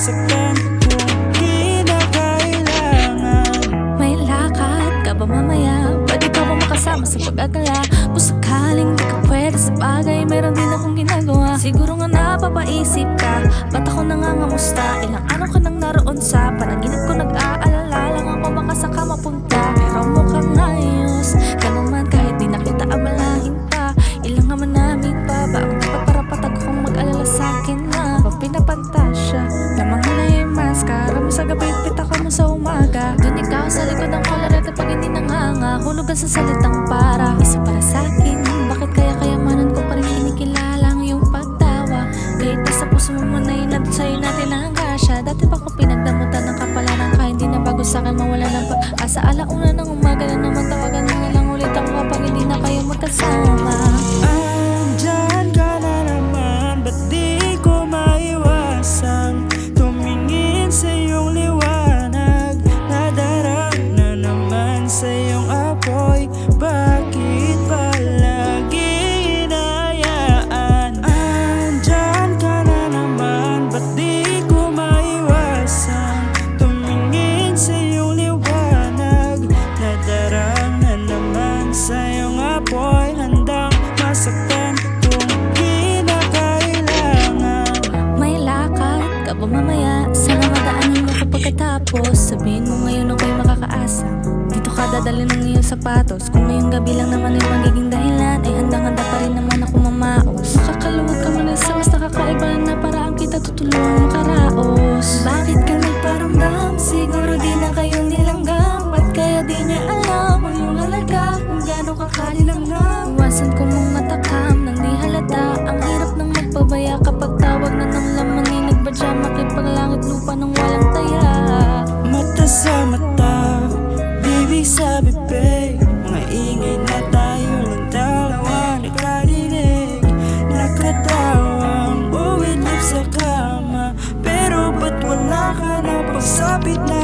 masaktan kung kinakailangan. May lakad ka ba mamaya? Pwede ka ba makasama sa pag-agala? Kung sakaling di ka pwede sa bagay, meron din akong ginagawa. Siguro nga napapaisip ka, ba't ako nangangamusta? Ilang araw ka nang naroon sa panaginip ko, nag-aalala lang ako baka saka mapunta. Pero mukhang ayos ka naman kahit di nakita amalahin pa. Ilang naman namin pa ba ang dapat para patag kong mag-alala sa'kin na ba pinapantasya na mga na yung maskara mo sa gabi, pita ka mo sa umaga. Dun ikaw sa likod ng kolaret at pag hindi nanganga, hulugan sa salitang para isa para sa'kin. Bakit kaya kayamanan ko pa rin kinikilala ang iyong pagtawa? Kahit sa puso mo manay na doon sa'yo natin nanggasya. Dati pa ko pinagdamutan ng kapalaran ka, hindi na bago sa'kin mawala ng pag-asa. Alauna ng umaga na naman, tawagan mo na lang ulit ako kapag hindi na kayo magkasama. Andyan ka na naman, ba't di ko maiwasang tumingin sa iyong liwanag? Nadarang na naman sa iyong apoy, bakit palagi hinayaan? Andyan ka na naman, ba't di ko maiwasang tumingin sa iyong liwanag? Nadarang na naman sa iyong apoy, handang masaktan kung kinakailangan. May lakad ka ba mamaya? Sana madaanin mo ko pagkatapos. Sabihin mo ngayon ako'y makakaasa. Dito ka dadalhin ng iyong sapatos. Kung ngayong gabi lang naman ay magiging dahilan, ay handang-handa pa rin naman ako mamaos. Kakaluwag ka muna sa mas nakakaiba na paraan kita tutulungan makaraos. Bakit ka nagparamdam? Siguro di na kayo nilanggam. Ba't kaya di niya alam ang iyong halaga? Kung gano'n ka kalilanggam. Iwasan ko mong matakam nang di halata. Ang hirap ng magpabaya kapag tawag na ng laman ni nagbadya. Makipaglangit lupa ng walang taya. Mata sa mata, bibig sa bibig, mga ingay na tayo lang dalawa nakarinig. Nakatawang uwidlip sa kama, pero ba't wala ka na pagsapit na